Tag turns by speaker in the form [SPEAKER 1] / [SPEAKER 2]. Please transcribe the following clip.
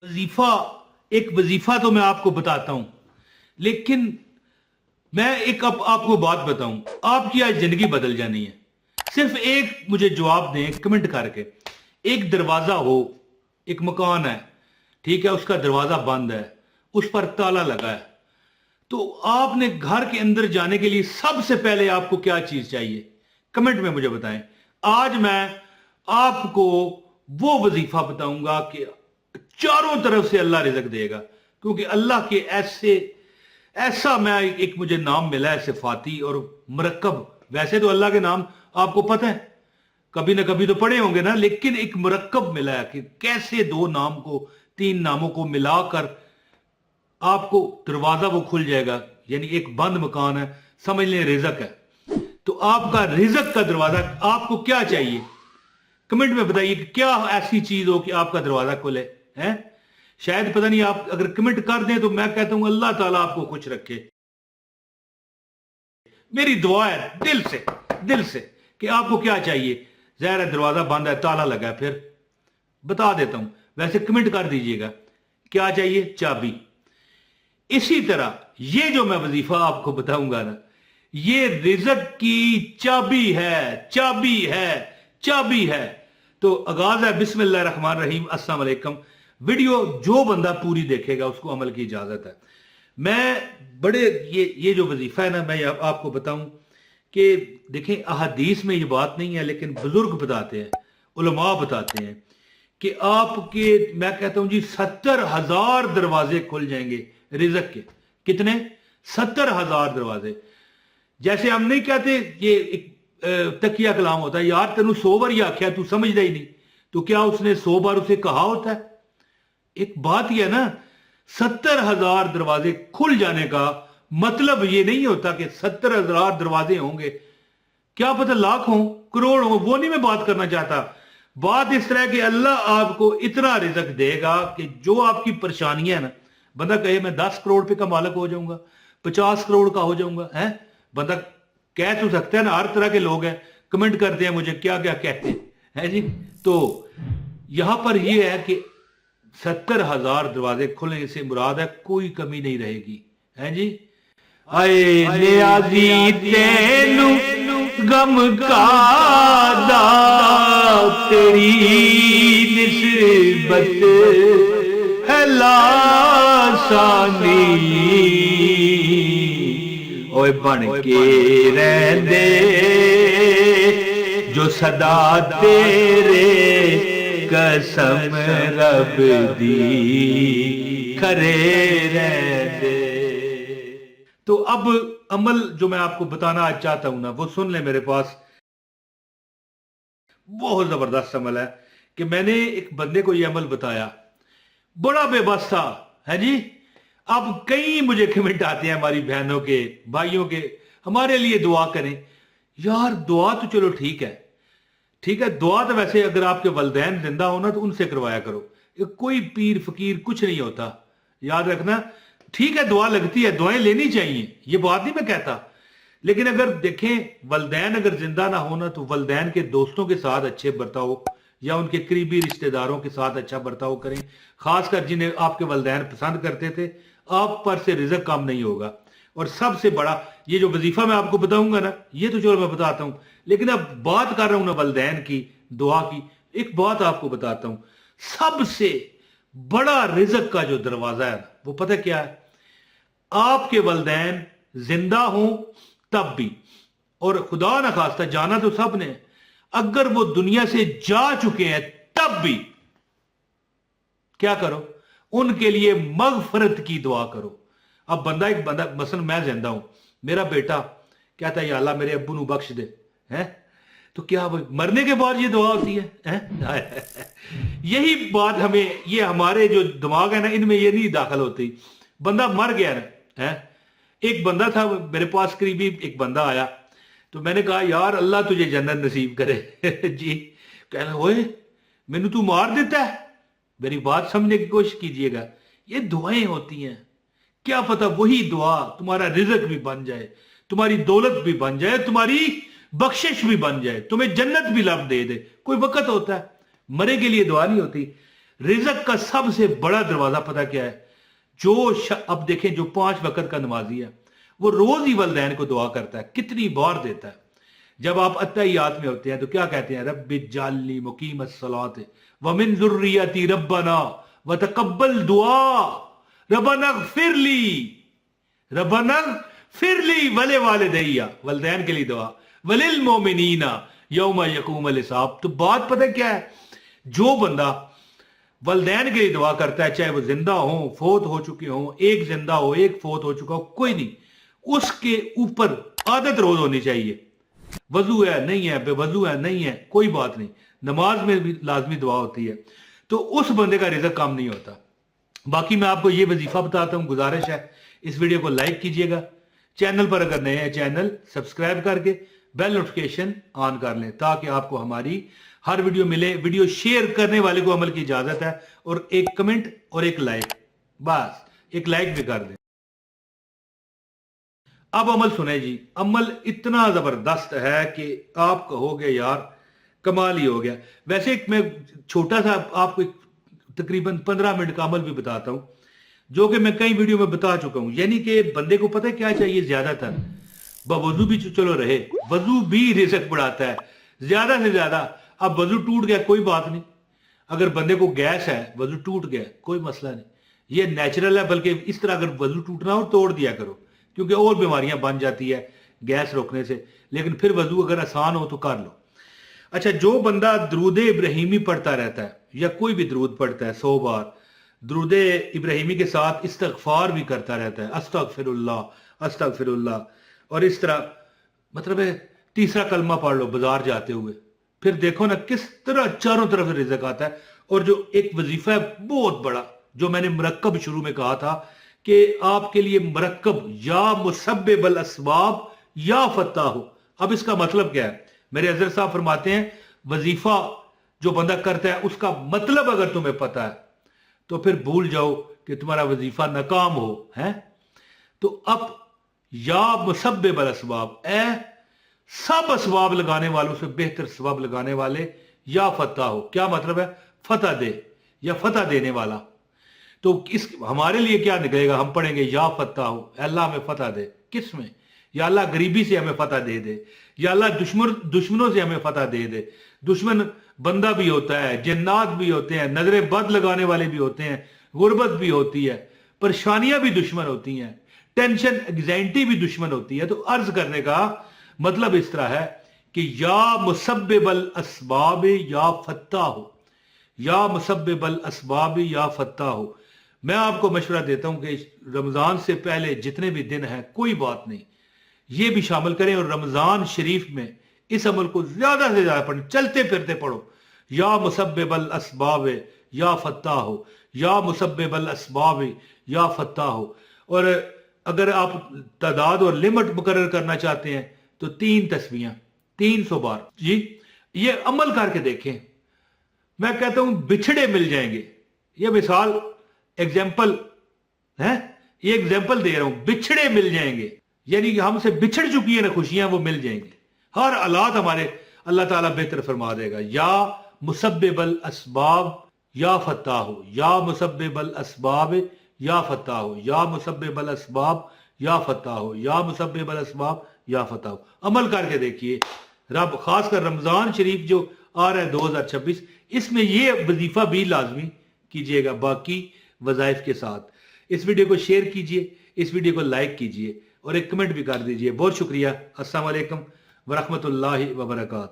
[SPEAKER 1] वजीफा, एक वजीफा तो मैं आपको बताता हूं, लेकिन मैं एक आपको बात बताऊं, आपकी आज जिंदगी बदल जानी है। सिर्फ एक मुझे जवाब दें कमेंट करके। एक दरवाजा हो, एक मकान है, ठीक है, उसका दरवाजा बंद है, उस पर ताला लगा है, तो आपने घर के अंदर जाने के लिए सबसे पहले आपको क्या चीज चाहिए? कमेंट में मुझे बताएं। आज मैं आपको वो वजीफा बताऊंगा कि चारों तरफ से अल्लाह रिज़्क देगा, क्योंकि अल्लाह के ऐसा मैं एक मुझे नाम मिला है सिफाती और मुरक्कब। वैसे तो अल्लाह के नाम आपको पता है, कभी ना कभी तो पढ़े होंगे ना, लेकिन एक मुरक्कब मिला है कि कैसे दो नाम को, तीन नामों को मिलाकर आपको दरवाजा वो खुल जाएगा। यानी एक बंद मकान है, समझ लें रिज़्क है, तो आपका रिज़्क का दरवाजा आपको क्या चाहिए? कमेंट में बताइए कि क्या ऐसी चीज हो कि आपका दरवाजा खुले हैं। शायद पता नहीं, आप अगर कमेंट कर दें तो मैं कहता हूं अल्लाह ताला आपको खुश रखे। मेरी दुआ है दिल से कि आपको क्या चाहिए। ज़ाहिर है दरवाजा बंद है, ताला लगा है, फिर बता देता हूं, वैसे कमेंट कर दीजिएगा क्या चाहिए। चाबी। इसी तरह ये जो मैं वजीफा आपको बताऊंगा ना, ये रिज़्क की चाबी है, चाबी है। तो आगाज है बिस्मिल्लाह रहमान रहीम, अस्सलाम वालेकुम। वीडियो जो बंदा पूरी देखेगा उसको अमल की इजाजत है। मैं बड़े ये जो वजीफा है ना, मैं आपको बताऊं कि देखें, अहादीस में ये बात नहीं है, लेकिन बुजुर्ग बताते हैं, उलमा बताते हैं कि आपके, मैं कहता हूं जी, 70,000 दरवाजे खुल जाएंगे रिज़्क के। कितने? 70,000 दरवाजे। जैसे हम नहीं कहते, ये एक तकिया कलाम होता है, यार तेन 100 बार आख्या तू समझदा ही नहीं, तो क्या उसने 100 बार उसे कहा होता है? एक बात यह है ना, 70,000 दरवाजे खुल जाने का मतलब ये नहीं होता कि 70,000 दरवाजे होंगे, क्या पता लाख हों, करोड़ हों, वो नहीं मैं बात करना चाहता। बात इस तरह कि अल्लाह आपको इतना रिज़्क देगा कि जो आपकी परेशानियां है ना, बंदा कहे मैं 10 करोड़ पे का मालिक हो जाऊंगा, 50 करोड़ का हो जाऊंगा, है बंदा कह तो सकता है ना। हर तरह के लोग हैं, कमेंट करते हैं मुझे क्या क्या कहते हैं, है जी। तो यहां पर यह है कि 70,000 दरवाजे खुलने से मुराद है कोई कमी नहीं रहेगी, है जी। आए नियाज़ी तेनू गम कादा, तेरी निस्बत है लासानी, ओए बन के रहंदे जो सदा तेरे, कसम रब दी खरे रहंदे। तो अब अमल जो मैं आपको बताना आज चाहता हूं ना, वो सुन ले। मेरे पास बहुत जबरदस्त अमल है कि मैंने एक बंदे को ये अमल बताया, बड़ा बेबस था, है जी। अब कई मुझे कमेंट आते हैं हमारी बहनों के, भाइयों के, हमारे लिए दुआ करें। यार दुआ तो चलो ठीक है, दुआ तो वैसे अगर आपके वलदैन जिंदा हो ना तो उनसे करवाया करो, कोई पीर फकीर कुछ नहीं होता, याद रखना। ठीक है दुआ लगती है, दुआएं लेनी चाहिए, ये बात नहीं मैं कहता, लेकिन अगर देखें वलदैन अगर जिंदा ना हो ना, तो वलदैन के दोस्तों के साथ अच्छे बर्ताव या उनके करीबी रिश्तेदारों के साथ अच्छा बर्ताव करें, खासकर जिन्हें आपके वलदैन पसंद करते थे। आप पर से रिज़्क कम नहीं होगा। और सबसे बड़ा ये जो वजीफा मैं आपको बताऊंगा ना, ये तो चलो मैं बताता हूं, लेकिन अब बात कर रहा हूं ना वलदैन की, दुआ की, एक बात आपको बताता हूं। सबसे बड़ा रिज़्क का जो दरवाजा है वो पता क्या है? आपके वलदैन जिंदा हो तब भी, और खुदा ना खास्ता जाना तो सब ने, अगर वो दुनिया से जा चुके हैं तब भी क्या करो? उनके लिए मगफरत की दुआ करो। अब एक बंदा मसलन मैं जिंदा हूं, मेरा बेटा कहता है या अल्लाह मेरे अब्बू नु बख्श दे, हैं, तो क्या मरने के बाद ये दुआ होती है? यही बात हमें, ये हमारे जो दिमाग है ना, इनमें ये नहीं दाखिल होती। बंदा मर गया ना, है, एक बंदा था मेरे पास, करीबी एक बंदा आया, तो मैंने कहा यार अल्लाह तुझे जन्नत नसीब करे जी। कहना ओए मैनू तू मार देता है। मेरी बात समझने की कोशिश कीजिएगा, ये दुआएं होती हैं, क्या पता वही दुआ तुम्हारा रिज़्क भी बन जाए, तुम्हारी दौलत भी बन जाए, तुम्हारी बख्शिश भी बन जाए, तुम्हें जन्नत भी लब दे दे। कोई वक्त होता है, मरे के लिए दुआ नहीं होती। रिज़्क का सबसे बड़ा दरवाजा पता क्या है? अब देखें, जो 5 वक्त का नमाजी है वो रोज ही वलदैन को दुआ करता है, कितनी बार देता है। जब आप अत्तहियात में होते हैं तो क्या कहते हैं? रब्बि जालनी मुकीमस्सलात व मिन ज़ुर्रियती रब्बना व तक़ब्बल दुआ रब्बना ग़फ़िरली वले वालिदैया, वलदैन के लिए दुआ, वलिल मोमिनीना यौम यक़ूमुल हिसाब। तो बात पता क्या है? जो बंदा वलदैन के लिए दुआ करता है, चाहे वो जिंदा हो, फोत हो चुके हो, एक जिंदा हो, एक फोत हो चुका हो, कोई नहीं, उसके ऊपर आदत रोज होनी चाहिए। वजू है नहीं है, बेवजू है नहीं है, कोई बात नहीं, नमाज में भी लाजमी दुआ होती है, तो उस बंदे का रिज़्क कम नहीं होता। बाकी मैं आपको ये वजीफा बताता हूँ, गुजारिश है इस वीडियो को लाइक कीजिएगा, चैनल पर अगर नए हैं चैनल सब्सक्राइब करके बेल नोटिफिकेशन ऑन कर लें ताकि आपको हमारी हर वीडियो मिले। वीडियो शेयर करने वाले को अमल की इजाजत है, और एक कमेंट और एक लाइक, बस एक लाइक भी कर दें। अब अमल सुने जी, अमल इतना जबरदस्त है कि आप कहोगे यार कमाल ही हो गया। वैसे एक मैं छोटा सा आपको तकरीबन 15 मिनट का अमल भी बताता हूं, जो कि मैं कई वीडियो में बता चुका हूं। यानी कि बंदे को पता है क्या चाहिए? ज्यादातर वजू भी चलो रहे, वजू भी रिज़्क बढ़ाता है ज्यादा से ज्यादा। अब वजू टूट गया कोई बात नहीं, अगर बंदे को गैस है, वजू टूट गया कोई मसला नहीं, ये नेचुरल है। बल्कि इस तरह अगर वजू टूटना हो तोड़ दिया करो, क्योंकि और बीमारियां बन जाती है गैस रोकने से। लेकिन फिर वजू अगर आसान हो तो कर लो। अच्छा, जो बंदा दरूद इब्राहिमी पढ़ता रहता है या कोई भी दरूद पढ़ता है 100 बार, दरूद इब्राहिमी के साथ इस्तगफार भी करता रहता है, अस्तगफिरुल्लाह अस्तगफिरुल्लाह, और इस तरह मतलब है तीसरा कलमा पढ़ लो बाजार जाते हुए, फिर देखो ना किस तरह चारों तरफ रिज़्क आता है। और जो एक वजीफा है बहुत बड़ा, जो मैंने मरकब शुरू में कहा था कि आपके लिए मरकब या मुसब्बिबल अस्बाब या फत्ताह हो। अब इसका मतलब क्या है? मेरे हज़रत साहब फरमाते हैं वजीफा जो बंदा करता है उसका मतलब अगर तुम्हें पता है तो फिर भूल जाओ कि तुम्हारा वजीफा नाकाम हो है। तो अब या मुसब्बिबल अस्बाब, सब असबाब लगाने वालों से बेहतर सबब लगाने वाले, या फतह हो, क्या मतलब है? फतह दे या फतह देने वाला। तो इस हमारे लिए क्या निकलेगा? हम पढ़ेंगे या फतह हो, अल्लाह हमें फतह दे। किस में? या अल्लाह गरीबी से हमें फतह दे दे, या अल्लाह दुश्मनों से हमें फतह दे दे। दुश्मन बंदा भी होता है, जन्नात भी होते हैं, नजरे बद लगाने वाले भी होते हैं, गुर्बत भी होती है, परेशानियां भी दुश्मन होती हैं, टेंशन एग्जाइटी भी दुश्मन होती है। तो अर्ज करने का मतलब इस तरह है कि या मुसब्बिबल अस्बाब या फत्ता हो, या मुसब्बिबल अस्बाब या फत्ता हो। मैं आपको मशवरा देता हूं कि रमजान से पहले जितने भी दिन हैं कोई बात नहीं, ये भी शामिल करें, और रमजान शरीफ में इस अमल को ज्यादा से ज्यादा पढ़ें, चलते फिरते पढ़ो। या मुसब्बिबल अस्बाब या फत्ता हो, या मुसब्बिबल अस्बाब या फत्ता हो। और अगर आप तादाद और लिमिट मुकर्रर करना चाहते हैं तो 3 तस्बीहां 300 बार जी, ये अमल करके देखें। मैं कहता हूं बिछड़े मिल जाएंगे। ये मिसाल एग्जाम्पल है, ये एग्जाम्पल दे रहा हूं, बिछड़े मिल जाएंगे, यानी कि हमसे बिछड़ चुकी है ना खुशियां, वो मिल जाएंगी। हर हालात हमारे अल्लाह ताला बेहतर फरमा देगा। या मुसब्बिबल अस्बाब या फत्ता हो, या मुसब्बिबल अस्बाब या फत्ता हो, या मुसब्बिबल अस्बाब या फत्ता हो, या मुसब्बिबल अस्बाब या फत्ता हो। अमल करके देखिए। रब खासकर रमजान शरीफ जो आ रहा है 2026, इसमें ये वजीफा भी लाजमी कीजिएगा बाकी वज़ाइफ के साथ। इस वीडियो को शेयर कीजिए, इस वीडियो को लाइक कीजिए और एक कमेंट भी कर दीजिए। बहुत शुक्रिया। अस्सलाम वालेकुम व रहमतुल्लाहि व बरकातहू।